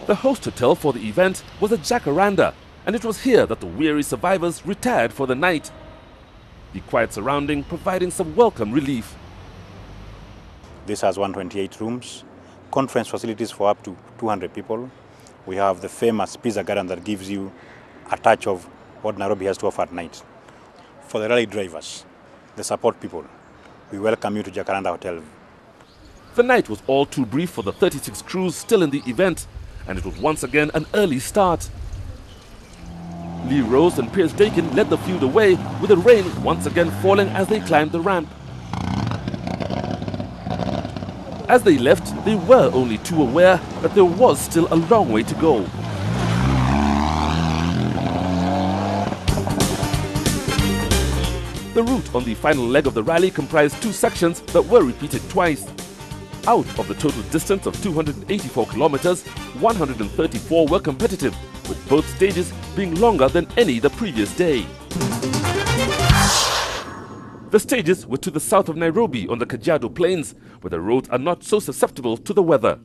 The host hotel for the event was at JACARANDA, and it was here that the weary survivors retired for the night. The quiet surrounding providing some welcome relief. This has 128 rooms, conference facilities for up to 200 people. We have the famous pizza garden that gives you a touch of what Nairobi has to offer at night. For the rally drivers, the support people, we welcome you to JACARANDA Hotel. The night was all too brief for the 36 crews still in the event, and it was once again an early start. Lee Rose and Piers Dakin led the field away, with the rain once again falling as they climbed the ramp. As they left, they were only too aware that there was still a long way to go. The route on the final leg of the rally comprised 2 sections that were repeated twice. Out of the total distance of 284 kilometers, 134 were competitive, with both stages being longer than any the previous day. The stages were to the south of Nairobi on the Kajiado Plains, where the roads are not so susceptible to the weather.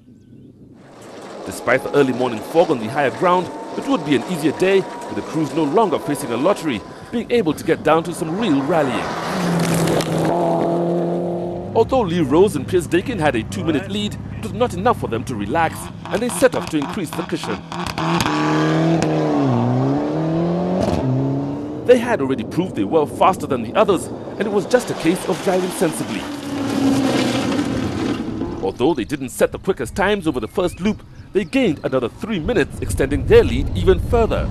Despite the early morning fog on the higher ground, it would be an easier day with the crews no longer facing a lottery, being able to get down to some real rallying. Although Lee Rose and Piers Dakin had a 2-minute lead, it was not enough for them to relax, and they set off to increase the cushion. They had already proved they were faster than the others, and it was just a case of driving sensibly. Although they didn't set the quickest times over the first loop, they gained another 3 minutes, extending their lead even further.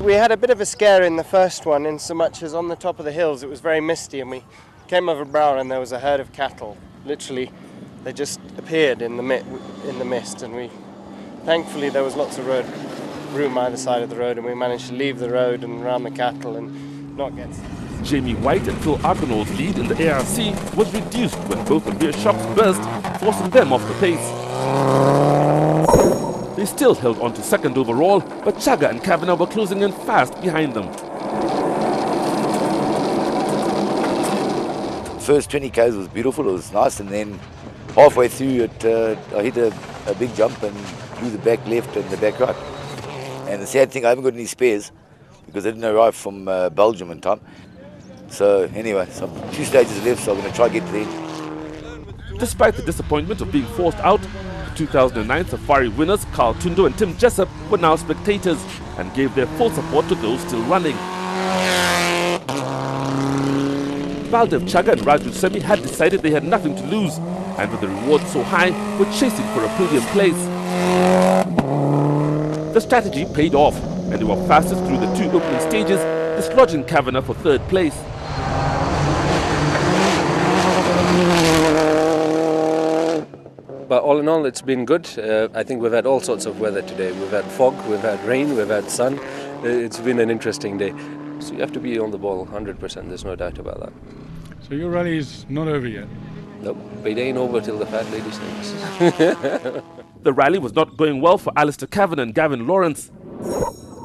We had a bit of a scare in the first one, in so much as on the top of the hills it was very misty, and we came over brow and there was a herd of cattle. Literally, they just appeared in the mist, and thankfully there was lots of room either side of the road, and we managed to leave the road and around the cattle and not get... Jamie Whyte and Phil Arkinall's lead in the ARC was reduced when both the rear shocks burst, forcing them off the pace. They still held on to second overall, but Chaga and Cavenagh were closing in fast behind them. First 20 k's was beautiful, it was nice, and then halfway through I hit a big jump and blew the back left and the back right. And the sad thing, I haven't got any spares because I didn't arrive from Belgium in time. So anyway, so 2 stages left, so I'm going to try to get to the end. Despite the disappointment of being forced out, the 2009 Safari winners Carl Tundo and Tim Jessup were now spectators and gave their full support to those still running. Baldev Chaga and Raju Semi had decided they had nothing to lose, and with the reward so high, were chasing for a podium place. The strategy paid off, and they were fastest through the 2 opening stages, dislodging Cavenagh for 3rd place. But all in all, it's been good. I think we've had all sorts of weather today. We've had fog, we've had rain, we've had sun. It's been an interesting day. So you have to be on the ball 100%, there's no doubt about that. So your rally is not over yet? Nope, it ain't over till the fat lady sings. The rally was not going well for Alastair Cavenagh and Gavin Lawrence.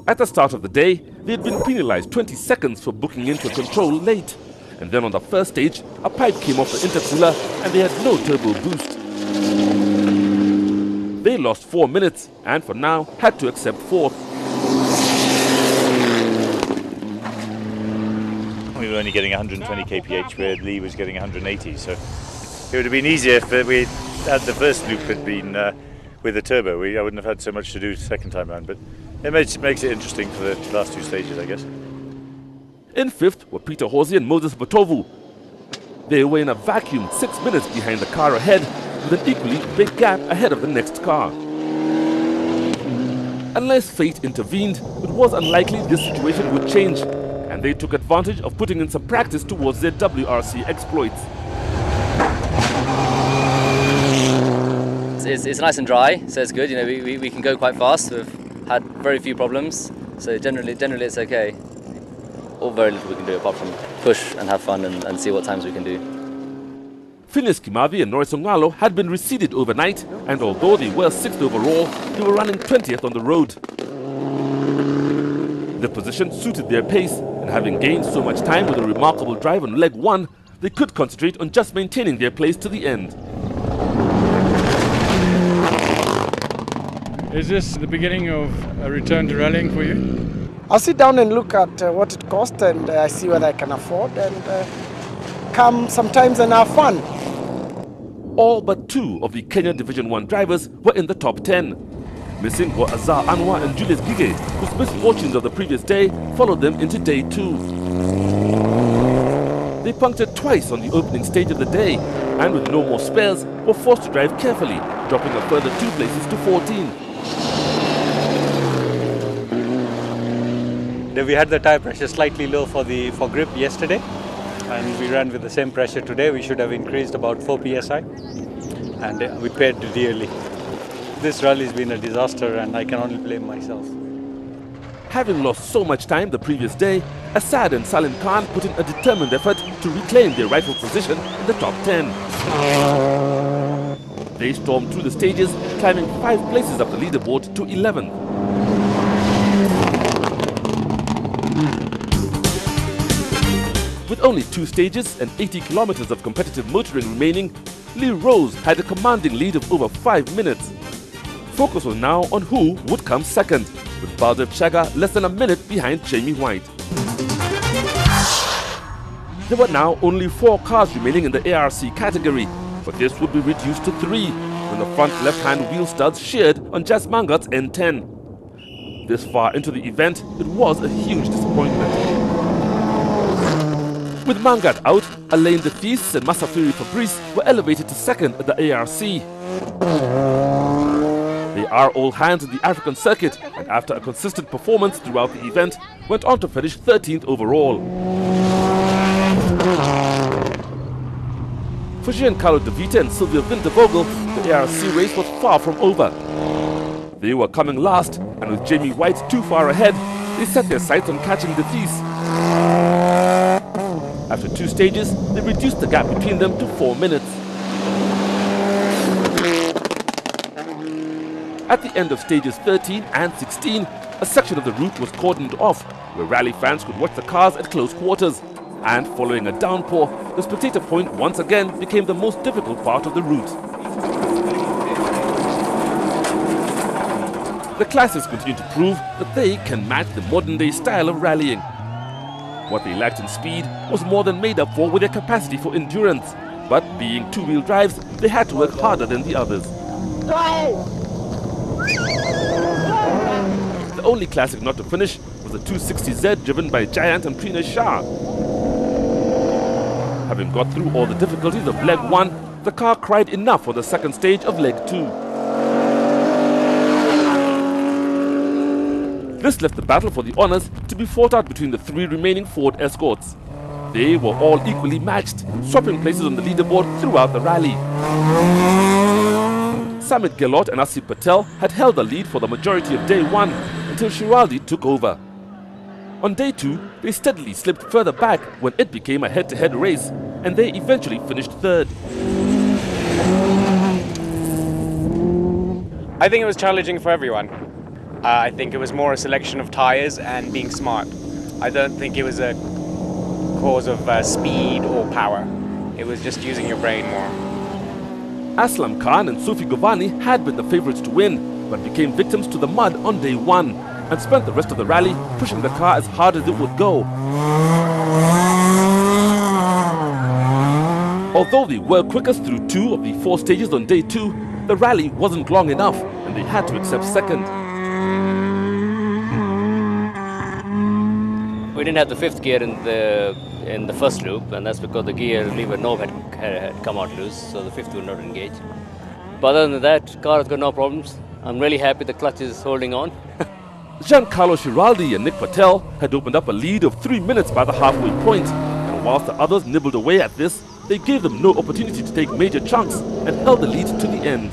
At the start of the day, they had been penalised 20 seconds for booking into a control late. And then on the first stage, a pipe came off the intercooler and they had no turbo boost. They lost 4 minutes and for now had to accept 4th. We were only getting 120 kph where Lee was getting 180, so it would have been easier if we had the first loop had been with the turbo. I wouldn't have had so much to do the second time around, but it makes it interesting for the last 2 stages, I guess. In 5th were Peter Horsey and Moses Botovu. They were in a vacuum 6 minutes behind the car ahead, with an equally big gap ahead of the next car. Unless fate intervened, it was unlikely this situation would change, and they took advantage of putting in some practice towards their WRC exploits. It's nice and dry, so it's good. You know, we can go quite fast. We've had very few problems, so generally it's okay. Or very little we can do apart from push and have fun and see what times we can do. Phineas Kimathi and Norris Ongalo had been reseeded overnight, and although they were 6th overall, they were running 20th on the road. The position suited their pace, and having gained so much time with a remarkable drive on leg 1, they could concentrate on just maintaining their place to the end. Is this the beginning of a return to rallying for you? I'll sit down and look at what it costs, and I see what I can afford, and come sometimes and have fun. All but 2 of the Kenya Division 1 drivers were in the top 10. Missing were Azar Anwar and Julius Gige, whose misfortunes of the previous day followed them into day 2. They punctured twice on the opening stage of the day, and with no more spares, were forced to drive carefully, dropping a further 2 places to 14. We had the tyre pressure slightly low for grip yesterday, and we ran with the same pressure today. We should have increased about 4 psi, and we paid dearly. This rally has been a disaster, and I can only blame myself. Having lost so much time the previous day, Assad and Salim Khan put in a determined effort to reclaim their rightful position in the top 10. They stormed through the stages, climbing 5 places up the leaderboard to 11th. With only 2 stages and 80 kilometers of competitive motoring remaining, Lee Rose had a commanding lead of over 5 minutes. Focus was now on who would come second, with Baldev Chaga less than a minute behind Jamie Whyte. There were now only 4 cars remaining in the ARC category, but this would be reduced to 3 when the front left-hand wheel studs sheared on Jas Mangat's N10. This far into the event, it was a huge disappointment. With Mangat out, Alain de Fils and Masafiri Fabrice were elevated to second at the ARC. They are all hands in the African circuit, and after a consistent performance throughout the event, went on to finish 13th overall. For Giancarlo De Vita and Sylvia Vindevogel, the ARC race was far from over. They were coming last, and with Jamie Whyte too far ahead, they set their sights on catching De Vries. After 2 stages, they reduced the gap between them to 4 minutes. At the end of stages 13 and 16, a section of the route was cordoned off, where rally fans could watch the cars at close quarters. And following a downpour, the spectator point once again became the most difficult part of the route. The classes continue to prove that they can match the modern-day style of rallying. What they lacked in speed was more than made up for with their capacity for endurance, but being 2-wheel drives, they had to work harder than the others. The only classic not to finish was the 260Z driven by Giant and Prina Shah. Having got through all the difficulties of leg 1, the car cried enough for the second stage of leg 2. This left the battle for the honours to be fought out between the 3 remaining Ford Escorts. They were all equally matched, swapping places on the leaderboard throughout the rally. Samit, Gehlot and Asif Patel had held the lead for the majority of day 1 until Shiraldi took over. On day 2, they steadily slipped further back when it became a head-to-head race, and they eventually finished 3rd. I think it was challenging for everyone. I think it was more a selection of tyres and being smart. I don't think it was a cause of speed or power. It was just using your brain more. Aslam Khan and Sufi Govani had been the favourites to win, but became victims to the mud on day 1 and spent the rest of the rally pushing the car as hard as it would go. Although they were quickest through 2 of the 4 stages on day 2, the rally wasn't long enough and they had to accept second. We didn't have the 5th gear in the first loop, and that's because the gear lever knob had come out loose, so the 5th would not engage. But other than that, car has got no problems. I'm really happy the clutch is holding on. Giancarlo Shiraldi and Nick Patel had opened up a lead of 3 minutes by the halfway point, and whilst the others nibbled away at this, they gave them no opportunity to take major chunks and held the lead to the end.